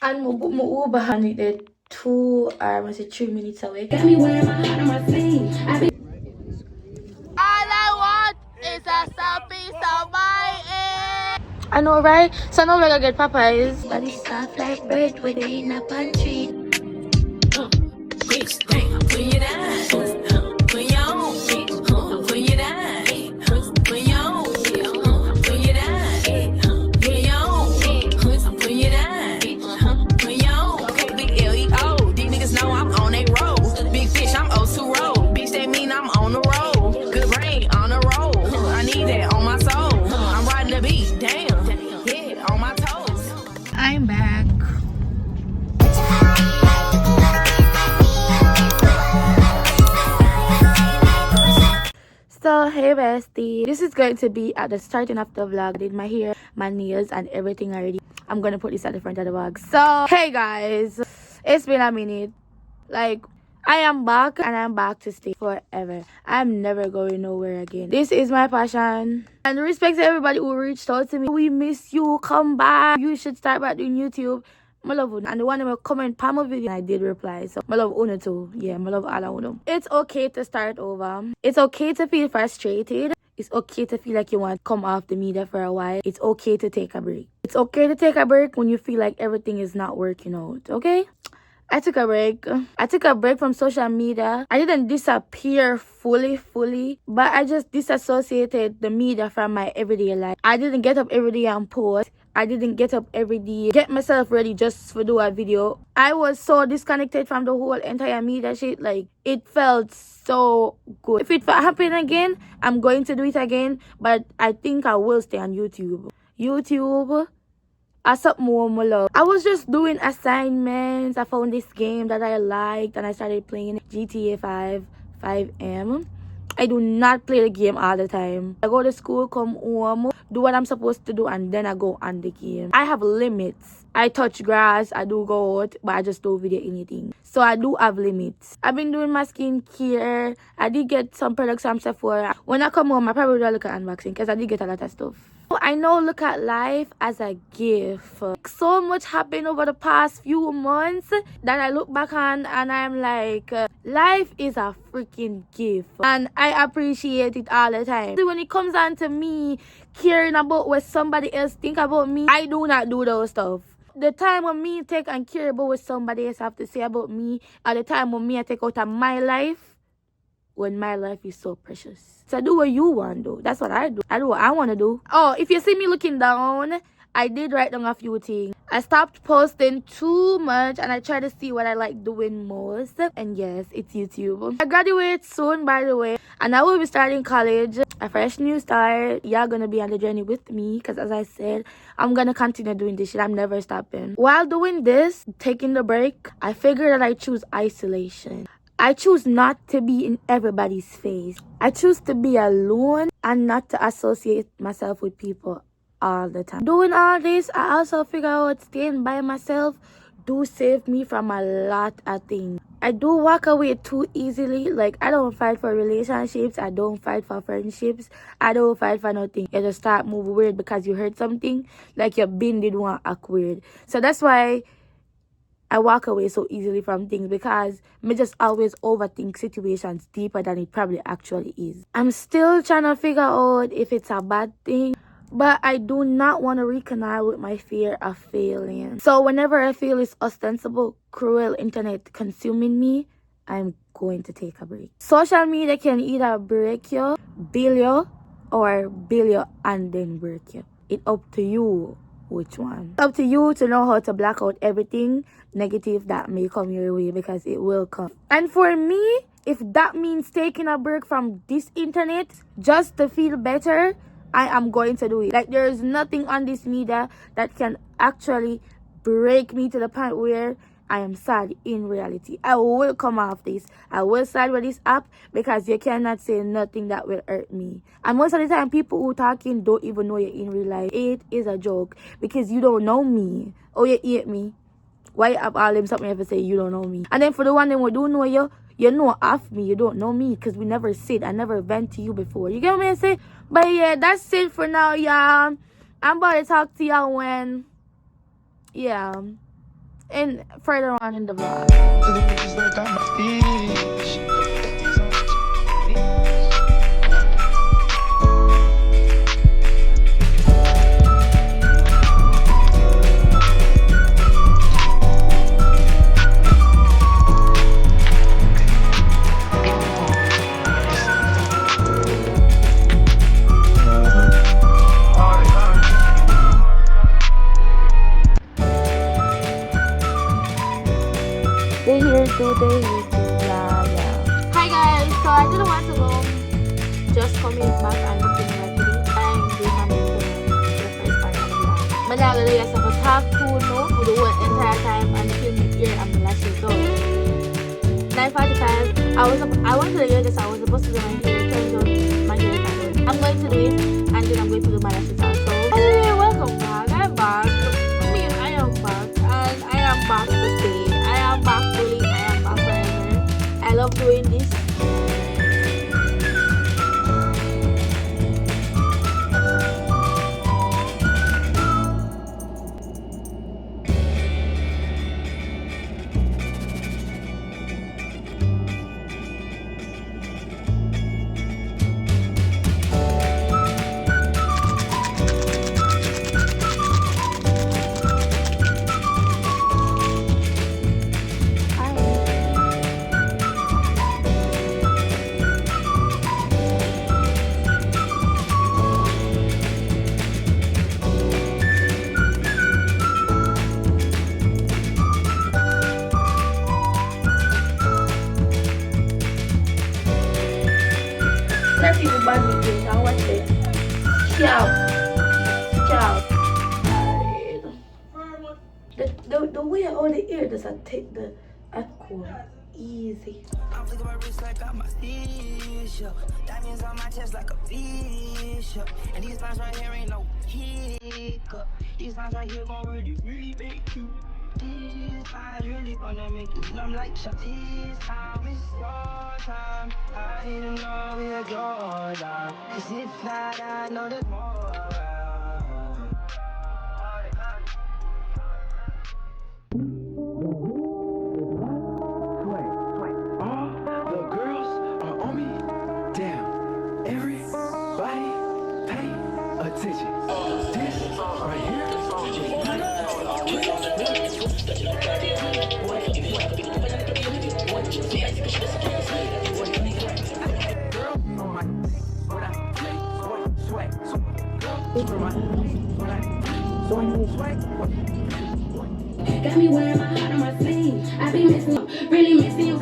And my Uber handed it 3 minutes away. Got me wearing my heart on my sleeve. All I want is a piece of my egg. I know, right? So now we're gonna get Popeyes. But it's soft like bread with it in a pantry. Bitch, damn, put you down. Put you on, bitch. Put you down. Put you on, put you down. Put you on, put you down. Put you on. Okay, big L-E-O. These niggas know I'm on a roll. Big fish, I'm O2 roll. Bitch, that mean I'm on the roll. Good brain, on the roll. I need that on my soul. I'm riding the beat, damn. Yeah, on my toes. I'm back. So hey bestie, this is going to be at the starting of the vlog. I did my hair, my nails and everything already. I'm gonna put this at the front of the vlog. So hey guys, it's been a minute. Like, I am back and I'm back to stay forever. I'm never going nowhere again. This is my passion. And respect to everybody who reached out to me. We miss you, come back. You should start back doing YouTube. I love Uno. And the one that will comment on my video, I did reply. So I love Uno too. Yeah, I love all of Uno. It's okay to start over. It's okay to feel frustrated. It's okay to feel like you want to come off the media for a while. It's okay to take a break. It's okay to take a break when you feel like everything is not working out, okay? I took a break. I took a break from social media. I didn't disappear fully, but I just disassociated the media from my everyday life. I didn't get up every day and post. I didn't get up every day, get myself ready just to do a video. I was so disconnected from the whole entire media shit. Like, it felt so good. If it happen again, I'm going to do it again, but I think I will stay on YouTube. I something more love. I was just doing assignments. I found this game that I liked and I started playing GTA 5M. I do not play the game all the time. I go to school, come home, do what I'm supposed to do, and then I go on the game. I have limits. I touch grass, I do go out, but I just don't video anything. So I do have limits. I've been doing my skincare. I did get some products from Sephora. When I come home, I probably will look at unboxing because I did get a lot of stuff. I now look at life as a gift. So much happened over the past few months that I look back on and I'm like, life is a freaking gift. And I appreciate it all the time. When it comes on to me caring about what somebody else think about me, I do not do those stuff. The time when me take and care about what somebody else have to say about me, at the time when me I take out of my life, when my life is so precious. So do what you want to do. That's what I do. I do what I want to do. Oh, if you see me looking down, I did write down a few things. I stopped posting too much and I try to see what I like doing most. And yes, it's YouTube. I graduate soon, by the way, and I will be starting college. A fresh new start. Y'all gonna be on the journey with me because, as I said, I'm gonna continue doing this shit. I'm never stopping. While doing this, taking the break, I figured that I choose isolation. I choose not to be in everybody's face. I choose to be alone and not to associate myself with people all the time. Doing all this, I also figure out staying by myself do save me from a lot of things. I do walk away too easily. Like, I don't fight for relationships. I don't fight for friendships. I don't fight for nothing. You just start moving weird because you heard something. Like, your bin did want to act weird. So that's why I walk away so easily from things, because me just always overthink situations deeper than it probably actually is. I'm still trying to figure out if it's a bad thing, but I do not want to reconcile with my fear of failing. So whenever I feel this ostensible, cruel internet consuming me, I'm going to take a break. Social media can either break you, build you, or build you and then break you. It's up to you which one. It's up to you to know how to block out everything negative that may come your way, because it will come. And for me, if that means taking a break from this internet just to feel better, I am going to do it. Like, there is nothing on this media that can actually break me to the point where I am sad in reality. I will come off this. I will side with this app because you cannot say nothing that will hurt me. And most of the time, people who talking don't even know you in real life. It is a joke because you don't know me. Oh, you hate me. Why you have all them something you ever say you don't know me? And then for the one that who do know you, you know of me. You don't know me because we never said, I never vent to you before. You get what I say? But yeah, that's it for now, y'all. I'm about to talk to y'all when, yeah. in further on in the vlog. They here too, yeah, yeah. Hi guys, so I didn't want to go just coming back and looking like this. I'm doing my makeup for the first part of the vlog. Managala yes, I was half cool no for the whole entire time and film my ear and my lashes done. 9:45. I went to the hairdresser. I was supposed to do my hair. Turns out my hair is not done. I'm going to do it and then I'm going to do my lashes also. Hey, welcome back. I'm back. I am back and I am back to stay. I am back fully. I am back forever. I love doing this. Let's see the bad videos. I'll watch it. Ciao. The way all the ear does I take the alcohol easy. I'm flicking my wrist like I'm a fish, yo. Diamonds on my chest like a fish, yo. And these lines right here ain't no hiccup. These lines right here gon' really make you. These lines really gonna make you numb like Shati's time. It's your time. I didn't know we're Jordan. Cause if not, I know there's more. Attention. This right here. Got me wearing my heart on my sleeve. I be missing you, really missing you.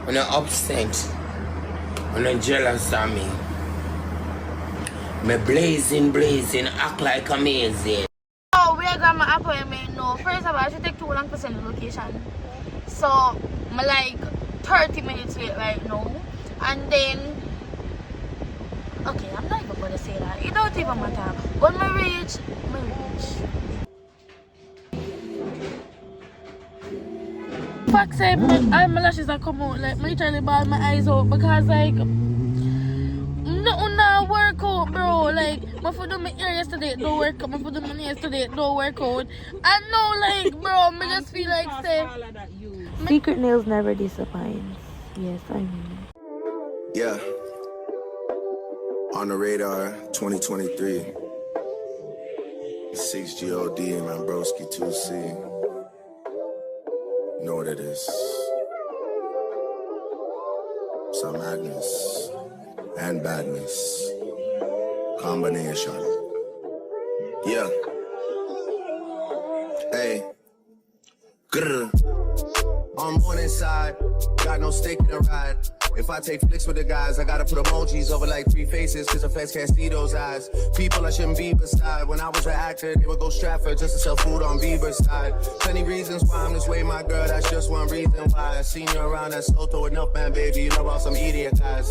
When you're upset, when you're jealous of me, me blazing, act like amazing. Oh, we are got my appointment now. First of all, I should take too long to send the location. So, I'm like 30 minutes late right now. And then, okay, I'm not even gonna say that. It don't even matter. When I reach. Fuck say, my lashes are come out, like, I literally ball my eyes out because, like, nothing not work out, bro. Like, my foot do my ear yesterday, it don't work out. My foot do my nails yesterday, it don't work out. And now, like, bro, I just feel like, say, secret nails never disappoints. Yes, I mean. Yeah. On the radar, 2023. 6GOD, Mambroski 2C. You know what it is. Some madness and badness. Combination. Yeah. Hey. Grr. On one inside, got no stake in the ride. If I take flicks with the guys, I gotta put emojis over like 3 faces, cause the feds can't see those eyes. People I shouldn't be beside. When I was an actor, they would go Stratford just to sell food on Bieber's side. Plenty reasons why I'm this way, my girl, that's just one reason why. I seen you around that Soto enough, man, baby. You know about some idiot guys.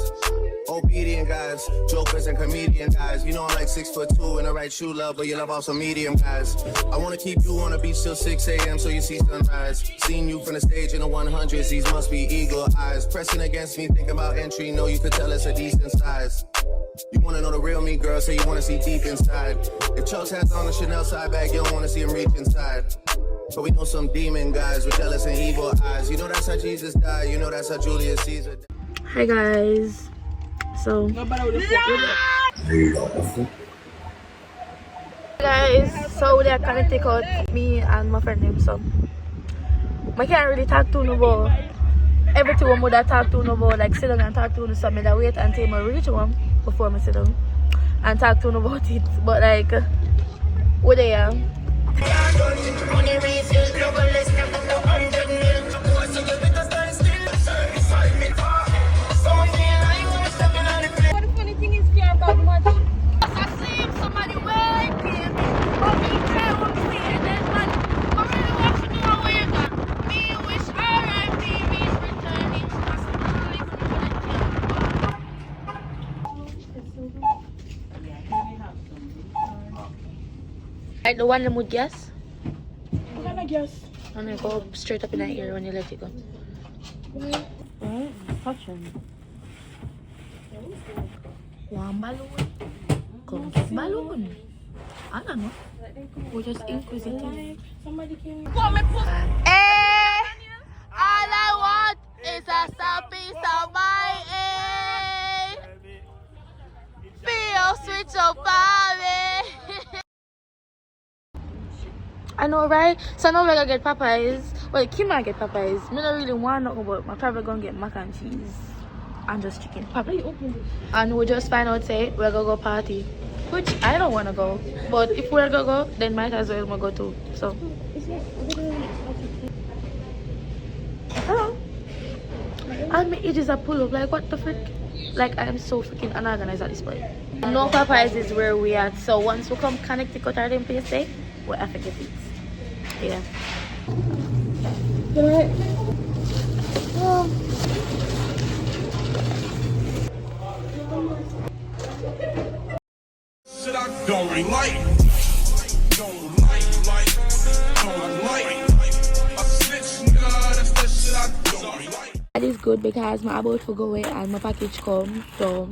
Obedient guys, jokers and comedian guys. You know I'm like 6'2" in the right shoe, love, but you love all some medium guys. I wanna keep you on the beach till 6 a.m. so you see sunrise. Seen you from the stage in the 100s, these must be eagle eyes. Pressing against me, thinking about entry, know you could tell it's a decent size. You wanna know the real me, girl, say you wanna see deep inside. If Chubbs has on a Chanel side bag, you don't wanna see him reach inside. But we know some demon guys with jealous and evil eyes. You know that's how Jesus died, you know that's how Julius Caesar died. Hi guys. So guys, so they're gonna take out me and my friend him, so I can't really talk to no more. Everything one would talk to no more, like sit down and talk to no, so I wait until I reach one before I sit down and talk to no about it. But like what they are. Like the one that would guess? I'm gonna guess. And I go straight up in that ear when you let it go. Touching. One balloon. Come get balloon. I don't know. We're just inquisitive. Somebody came. Hey, all I want is a piece of my A. Feel switch up on me. I know, right? So now we're gonna get Popeyes. Well, Kim might get Popeyes. I don't really want nothing, but I'm probably gonna get mac and cheese and just chicken. And we'll just find out, say, we're gonna go party. Which I don't wanna go. But if we're gonna go, then might as well go too. So. Hello. And my ages are pull up. Like, what the frick? Like, I am so freaking unorganized at this point. No Popeyes is where we at. So once we come Connecticut or them place, say, we'll have to get it. Yeah. Good. Oh. Don't like a snitch, nigga, that's the shit I don't like. That is good because I'm about to go away and my package come, so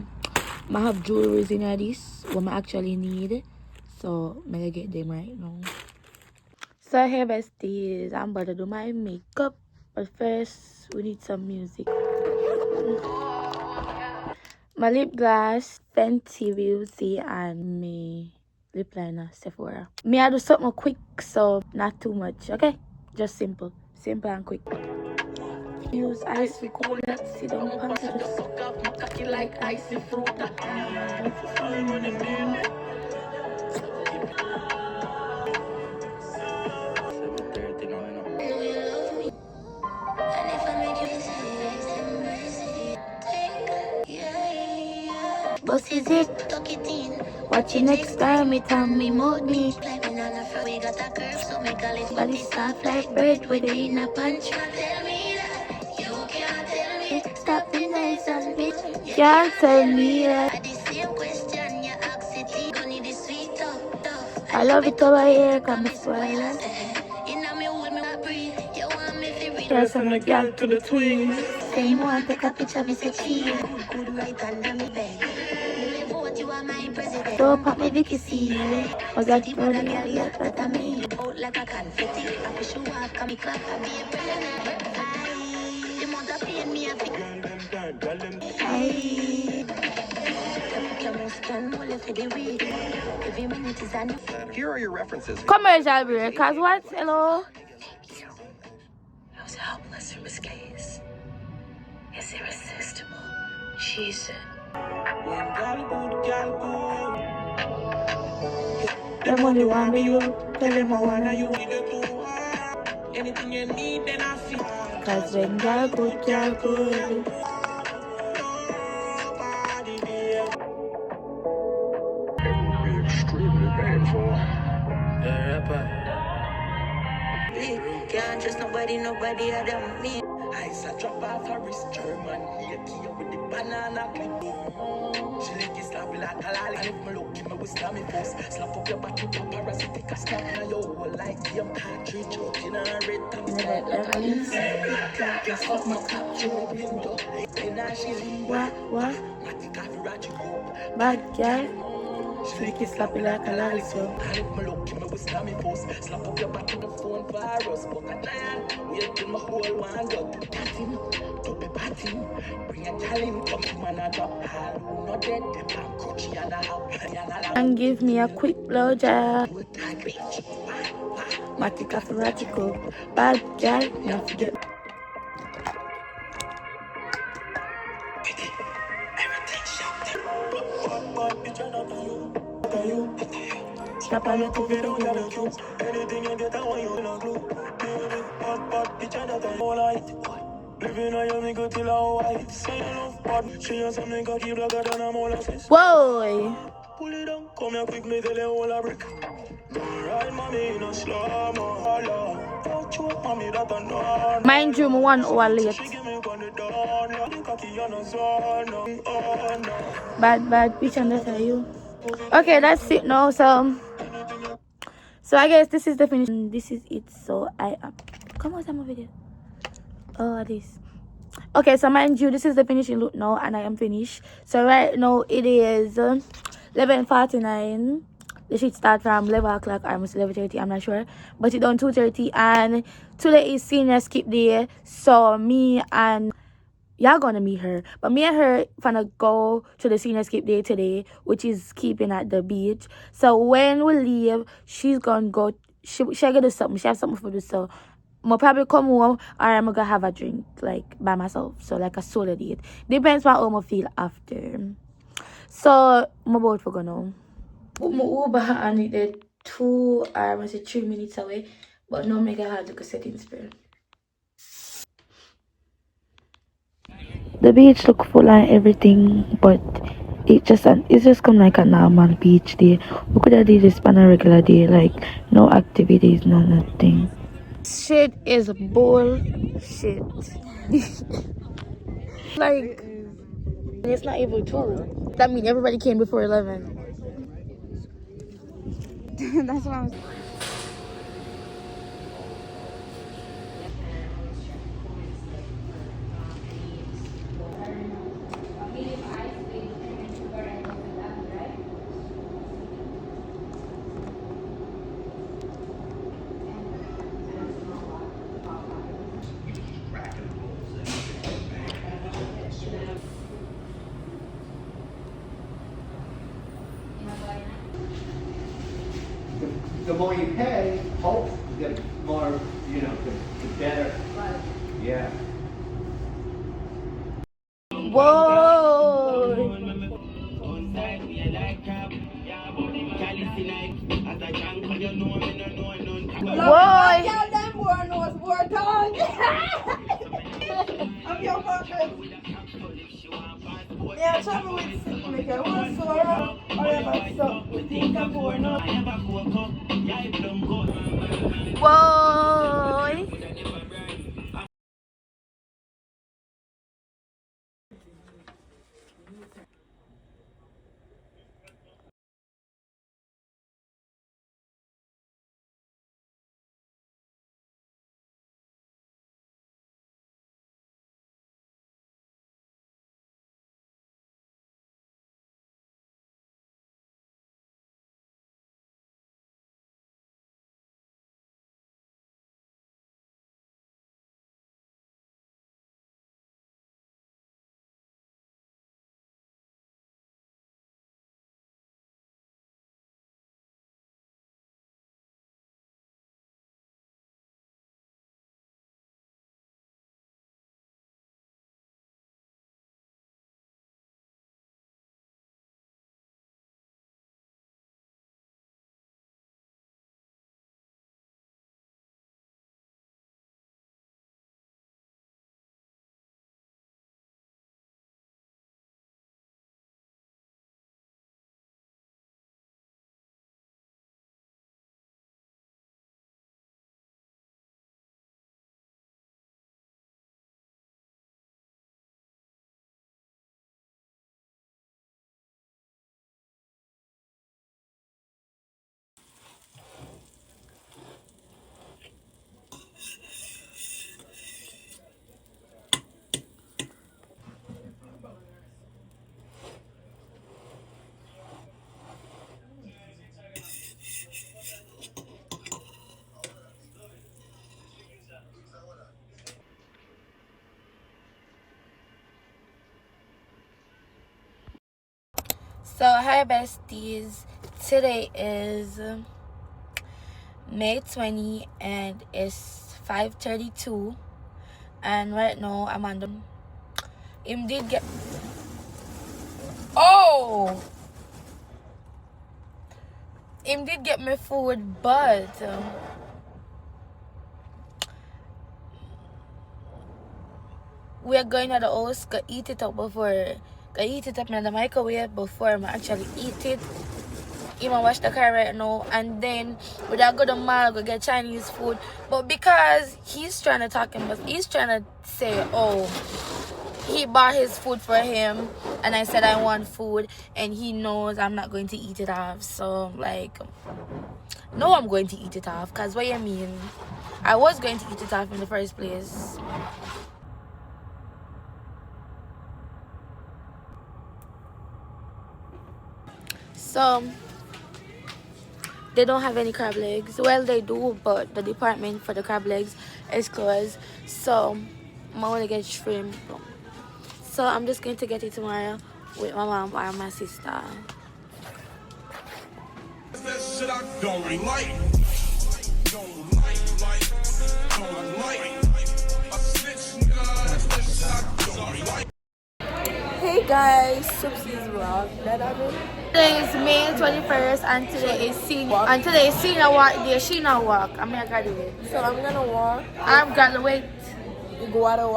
I have jewelries in this what I actually need, so I'm gonna get them right now. So hey besties, I'm about to do my makeup, but first we need some music. My lip gloss, Fenty Beauty, and my lip liner, Sephora. I do something quick, so not too much, okay? Just simple and quick. Use icy cool that sit down pants to suck up my cocky like icy fruit. Boss is it? Watch it next time, it time me mold me. Body soft like bread with it in a punch. Stop the nice and bitch. Can't tell me that. I love it over here, come spoil. There's some girl to the twins. Say you want to take a picture, me say cheese. Don't pop me Vicky C. I got you on the girl, but I mean. Out like a confetti. I wish you walk, come clap, I be a brilliant. The mother pay me a big. Here are your references. Commercial break, cause what? Hello? I was helpless from his gaze. It's irresistible. She said. Them only want me you. Tell them I wanna you. Anything you need, then I feel. Cause when you're good, you're good. Can't trust nobody other than me. I said drop off her wrist. German here with the banana clip. She lick it sloppy like a lolly. And if me look, me will slam me first. Slap up your back with paparazzi, take a snap. Now your whole life, your cartridge choking on a red top. Can't fuck my top through the window. Then I she leave. What? Matic coffee ratchet go. Bad girl. She lick it sloppy like a lolly, so. And if me look, me will slam me first. Slap up your back with the phone virus. But a giant, wait till my whole one go. Pat him, double pat him. Bring a gal in, come to man a drop. All who not dead, they pan crunchy and a hop. And give me a quick blowjob. Matic coffee radical. Bad girl, now forget. Snap a little bit on your cute. Anything you get, I want you in a glue. But the channel that all light. Living on your nigga till I white. Say you love bad. She has some nigga keep like a than a molasses. Whoa! Pull it down, come here quick, me tell you all a brick. Ride mommy in a slow mo, holla. Don't you want mommy that I know. Mind you, me 1 hour late. Bad bitch, and that's you. Okay, that's it now. So I guess this is the finish. This is it. So I am. Come on, some of it. Oh, this. Okay, so mind you, this is the finishing look now, and I am finished. So right now it is 11:49. The shit start from 11 o'clock, almost 11:30. I'm not sure, but it done 2:30, and today is senior skip day. So me and y'all gonna meet her, but me and her gonna go to the senior skip day today, which is keeping at the beach. So when we leave, she's gonna go. She gonna do something. She have something for do. So I'll probably come home, or I'm gonna have a drink like by myself. So like a solo date. Depends on how I feel after. So I'm about to go now. My Uber and it did 2 or was it 3 minutes away, but no mega hard to settings for. The beach look full and everything, but it's just come like a normal beach day. We could have did this on a regular day, like no activities, no nothing. Shit is bullshit. Like it's not even 2. That means everybody came before 11. That's what I'm saying. The more you pay, hope the more, you know, the better. Yeah. Whoa! Boy! Yeah, trouble with make a one sorrow or ever so we think I'm born up. Boy! So hi besties, today is May 20 and it's 5:32, and right now I'm on the him did get him did get me food, but we're going to the house to eat it up in the microwave before I actually eat it. Even wash the car right now, and then we gotta go to the mall, go get Chinese food. But because he's trying to talk him, but he's trying to say, oh, he bought his food for him, and I said I want food, and he knows I'm not going to eat it off. So like, no, I'm going to eat it off. Cause what you mean? I was going to eat it off in the first place. So they don't have any crab legs. Well, they do, but the department for the crab legs is closed. So I want to get shrimp. So I'm just going to get it tomorrow with my mom or my sister. That shit I don't like. A snitch, nigga. That's that shit I don't like. Hey guys, Subsi's vlog. Today is May 21st and today is senior walk day. She not walk. I'm gonna graduate. So I'm gonna walk. I'm graduate. Guada.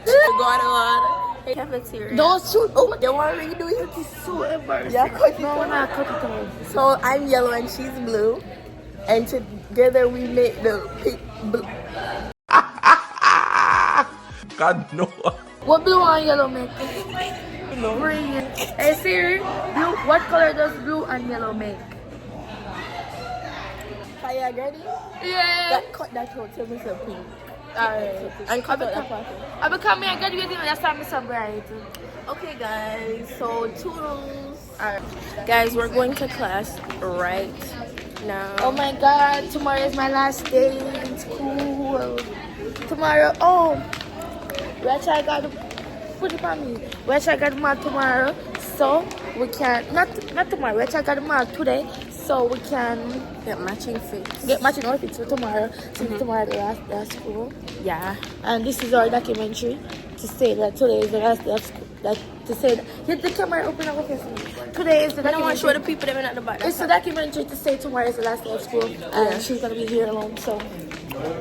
Guada. Cafeteria. Those two. Oh, They want to redo it. it's so embarrassing. Yeah, cut No, it. not cut it out. So I'm yellow and she's blue, and together we make the pink blue. God no. What blue and yellow make? Green. Hey Siri, blue. What color does blue and yellow make? Are you ready? Yeah. Cut that out to me so pink. Alright. And cut out that part. I become me. I graduate. That's why I'm so bright. Okay guys, so toodles. Alright. Guys, we're going to class right now. Oh my God! Tomorrow is my last day in school. Tomorrow. Oh. Which I got to put it on me. Which I got math tomorrow, so we can not tomorrow. Which I got math today, so we can Get matching fits. get matching outfits for tomorrow. Since tomorrow the last day of school. Yeah. And this is our documentary to say that today is the last day of school. That to say that get the camera open up for me. Today is the I don't want to show the documentary. people that are at the back. It's a documentary to say tomorrow is the last day of school, and she's gonna be here alone. So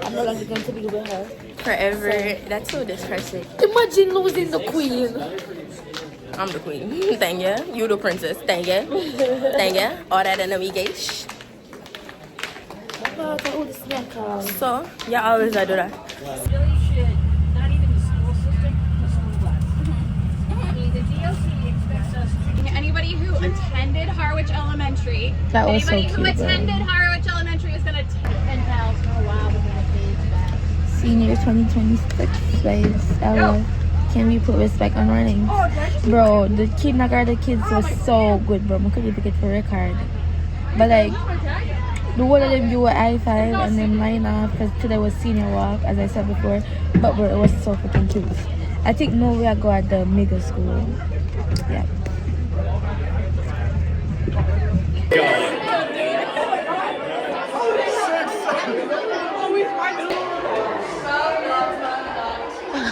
I'm no longer going to be with her. Forever. That's so depressing. Imagine losing the queen. I'm the queen. Thank you. You the princess. Thank you. Thank you. All that and we gauge. So, yeah, always I do that. Really should, not even the school system, the school bus. I mean, the DOC expects us to... Anybody who attended Harwich Elementary, That was so anybody who cute, attended Harwich Elementary is going to pen pals for a while before the page back. Senior 2026 guys. Ella, can we put respect on our names? Bro, the kindergarten kids was so good, bro. I couldn't pick it for record. But like, the whole of them do a high five and then line up because today was senior walk, as I said before. But bro, it was so freaking cute. I think no we are going at the mega school. Yeah.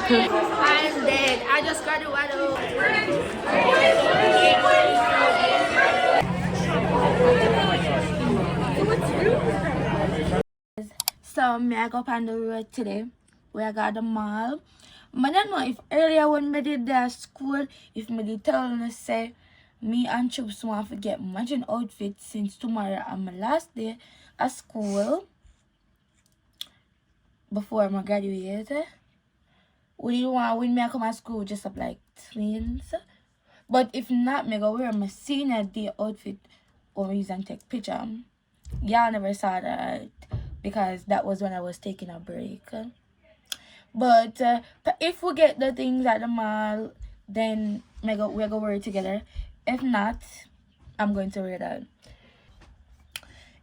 I'm dead. I just got to So me I go up on the road today. We got the mall. But I don't know if earlier when me did that school, if me did tell them to say me and Chubbs want to get matching outfits since tomorrow and my last day at school before I graduate. We didn't want when me I come to school just up like twins. But if not, me go wear my senior day outfit or use and take picture. Y'all never saw that because that was when I was taking a break. But if we get the things at the mall, then we're going to wear it together. If not, I'm going to wear that.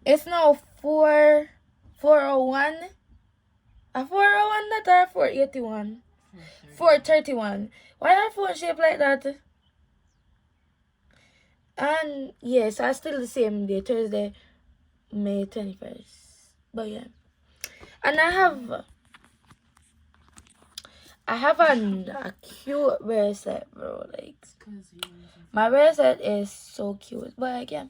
It's now 401. A 401 that or 481? 431. Why are phone shaped like that? And yes, I still the same day, Thursday, May 21st. But yeah. And I have a cute bracelet, bro. Like, my bracelet is so cute. But like, yeah.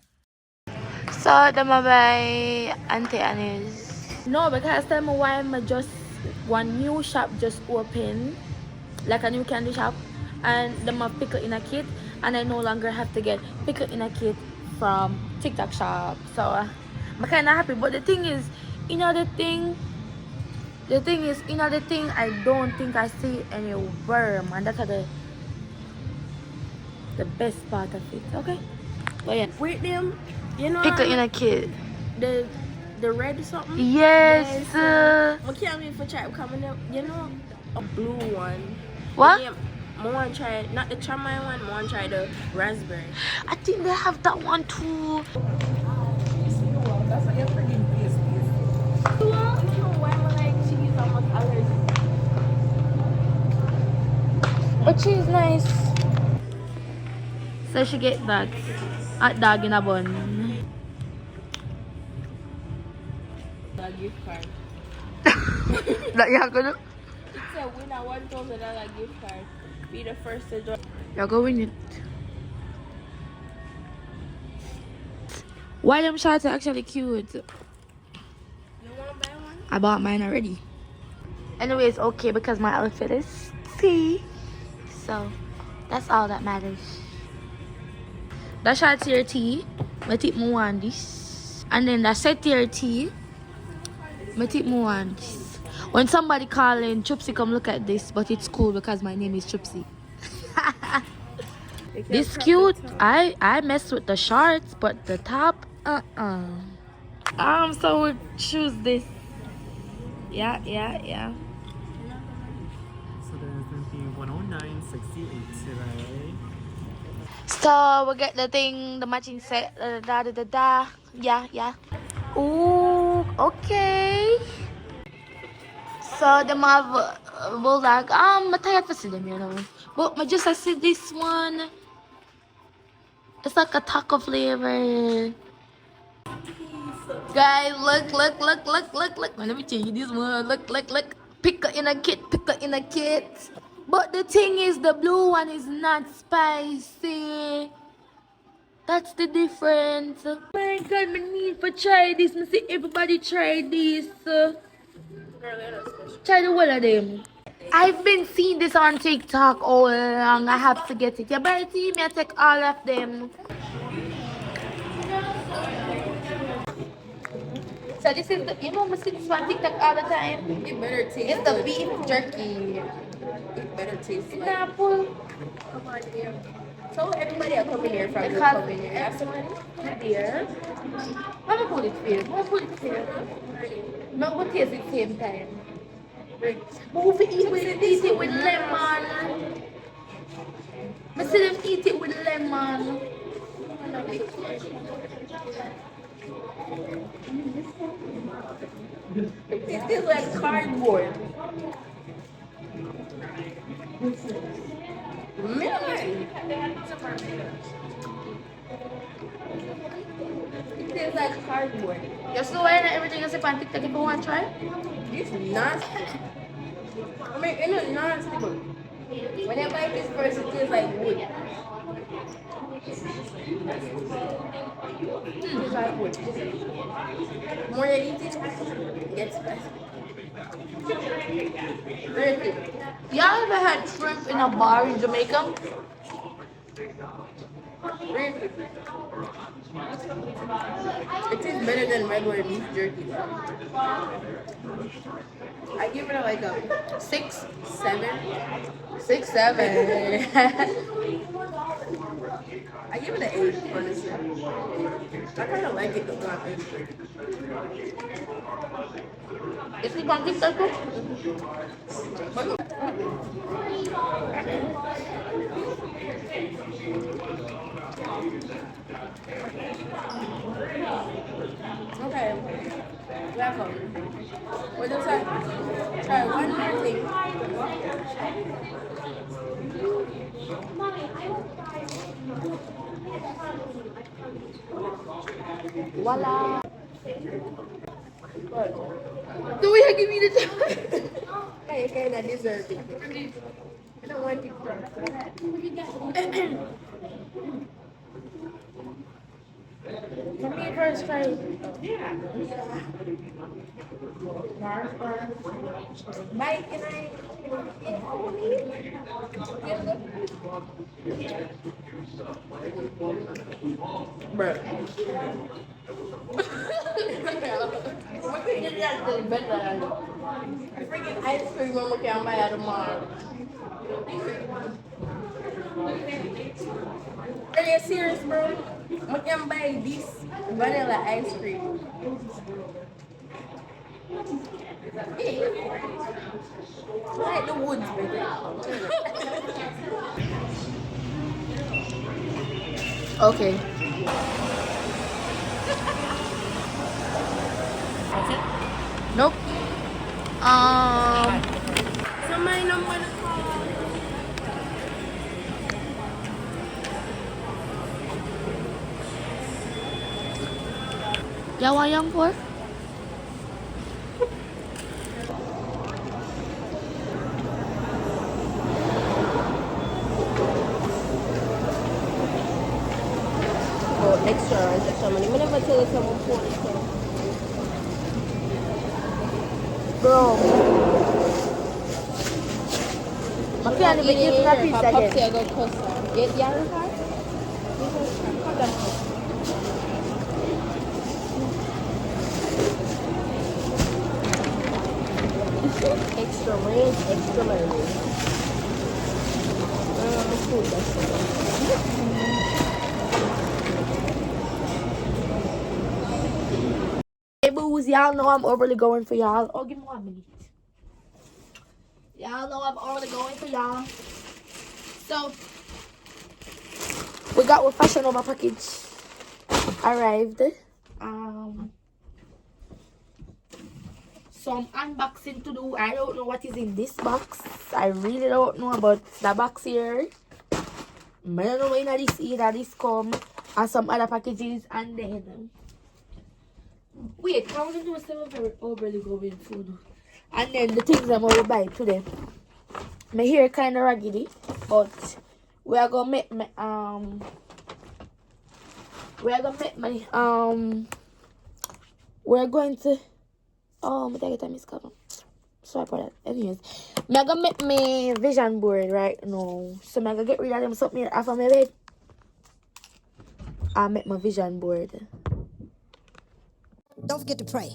So the my Auntie Annie's. No, because tell me why I'm just one new shop just opened, like a new candy shop, and them have pickle in a kit, and I no longer have to get pickle in a kit from TikTok shop. So I'm kind of happy. But the thing is, you know the thing I don't think I see any worm, and that's the best part of it. Okay, but yeah, With them, you know, pickle in a kit. The red or something? Yes. I can't wait for try coming up. You know, a blue one. What? Yeah, I want to try, not the chamoy one, I want to try the raspberry. I think they have that one too. That's like a freaking piece. You know why I like cheese? I'm allergic. But she's nice. So she get that hot dog in a bun. A gift card. That you're gonna. It's a win a $1,000 gift card. Be the first to join. You're gonna win it. Why them shots are actually cute? You want to buy one? I bought mine already. Anyway, it's okay because my outfit is tea. So that's all that matters. That shot here tea. I take more on this. And then that set here tea. I take more on this. When somebody calling Chupsy, come look at this, but it's cool because my name is Chupsy. This cute. I mess with the shorts, but the top, so would choose this. Yeah. So there's going to be 109.68 today. So we get the thing, the matching set. Yeah. Ooh, okay. So them have bulldog. I'm tired to see them, you know. But I just see this one. It's like a taco flavor. Guys, look. Let me tell you this one. Look. Pickle in a kit. But the thing is, the blue one is not spicy. That's the difference. Oh my God, I need to try this. I see everybody try this. Try the one of them. I've been seeing this on TikTok all along. I have to get it. Yeah, but I see me, I take all of them. So this is the, you know, I see this on TikTok all the time. It better taste. It's the beef jerky. It better taste like. Apple. Come on here. So everybody are coming here from Because coming here. everyone here. I'm gonna put it here. No, what taste at the same time. But we eat it with lemon. I see them eat it with lemon. It tastes like cardboard. Man. It tastes like cardboard. Just the way that everything is on TikTok, if you want to try. It's nasty. I mean, it's not nasty, but when I bite this first, it tastes like wood. It tastes like wood. More you eat it gets spicy. Really? Y'all ever had shrimp in a bar in Jamaica? Really? It tastes better than regular beef jerky. I give it like a 6, 7. 6, 7. I give it an 8, honestly. I kind of like it though. Not 8. Is it on TikTok too? Okay. Welcome. We'll just try one more thing. Voila. Do we give me the time? I kind of deserve it. I don't want it. Let me first try. Mike, can I? Bro. Freaking ice cream mama can buy at the mall. Are you serious, bro? I can buy this vanilla ice cream. Like the woods, baby. Okay. Nope. Somebody number to call. Y'all want young pork? Oh, extra money. I never tell you someone phone it. Bro. I can't even eat my pizza again. Get your car? Extra range, extra money. Food, Hey, boos, y'all know I'm overly going for y'all. Oh, give me 1 minute. Y'all know I'm overly going for y'all. So, we got our Fashion Nova package arrived. Some unboxing to do. I don't know what is in this box. I really don't know about the box here. I don't know when this either this come and some other packages, and then wait, how do you know very overly going food? And then the things I'm gonna buy today. My hair kind of raggedy, but we are gonna make my we're going to my target time is coming. Sorry for that. Anyways, I'm gonna make my vision board right now. So I'm gonna get rid of them something off of my bed. I'll make my vision board. Don't forget to pray.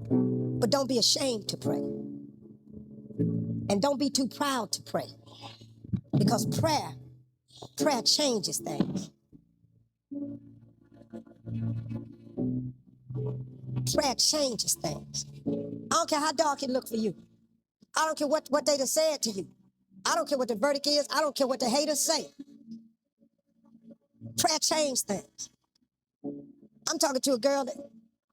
But don't be ashamed to pray. And don't be too proud to pray. Because prayer changes things. Prayer changes things. I don't care how dark it looks for you. I don't care what they done said to you. I don't care what the verdict is. I don't care what the haters say. Prayer changes things. I'm talking to a girl that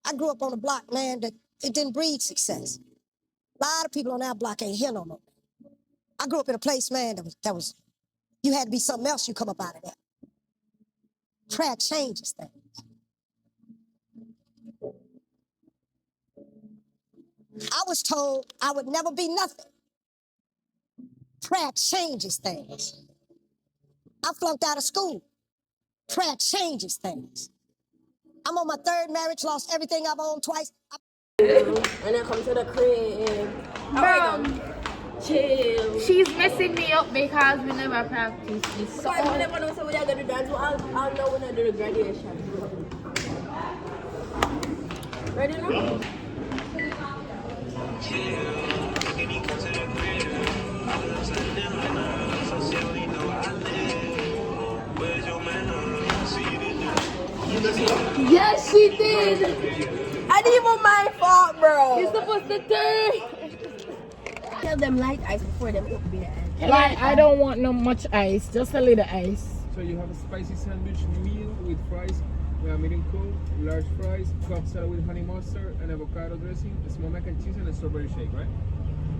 I grew up on a block, man, that it didn't breed success. A lot of people on our block ain't here no more. I grew up in a place, man, that was you had to be something else, you come up out of that. Prayer changes things. I was told I would never be nothing. Prayer changes things. I flunked out of school. Prayer changes things. I'm on my third marriage, lost everything I've owned twice. And then come to the crib. Bro, chill. She's messing me up because we never practice this. So I never know so we are gonna dance. I'll know when I do the graduation. Ready now? Yes, she did. I didn't even my fault, bro. You're supposed to turn. Tell them light ice before them cook beer. Like, I don't want no much ice, just a little ice. So you have a spicy sandwich meal with fries, we have medium coke, large fries, cocktail with honey mustard and avocado dressing, a small mac and cheese, and a strawberry shake, right?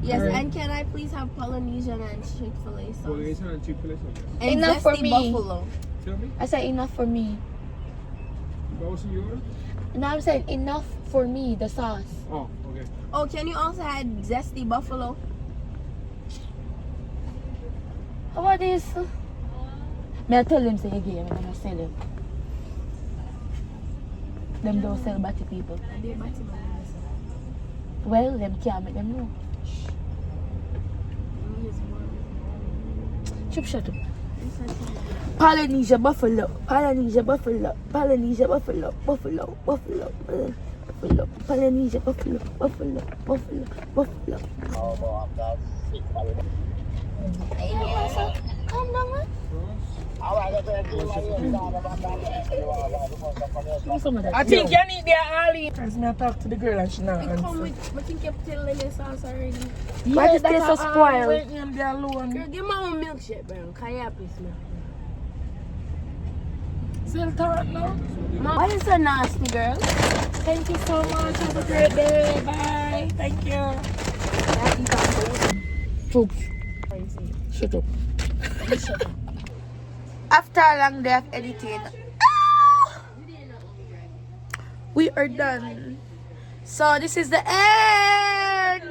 Yes, Alright. and can I please have Polynesian and Chick-fil-A sauce? Polynesian and Chick-fil-A sauce. And Enough for zesty me. buffalo. Tell me, I said enough for me. what was your order? No, I'm saying enough for me, the sauce. Oh, okay. Oh, can you also add zesty buffalo? How about this? May I tell them say again, I'm gonna sell them. Them don't sell batty people. They batty man. Well, them can't make them know. Shut up. Polynesia buffalo, Polynesia buffalo, Polynesia buffalo, buffalo, buffalo, buffalo, Polynesia buffalo, buffalo, buffalo, buffalo. Calm down, man. I think you need the Ali. As me I talk to the girl and she not It come answer. with, I think you're telling the sauce already. Why this taste so spoiled? Wait him there alone. Girl, give me one milkshake, bro. Can you happy smell? Still talk now? Why you so nasty, girl? Thank you so much. Have a great day. Bye. Thank you. Oops. Shut up. After a long day of editing, we are done. So this is the end.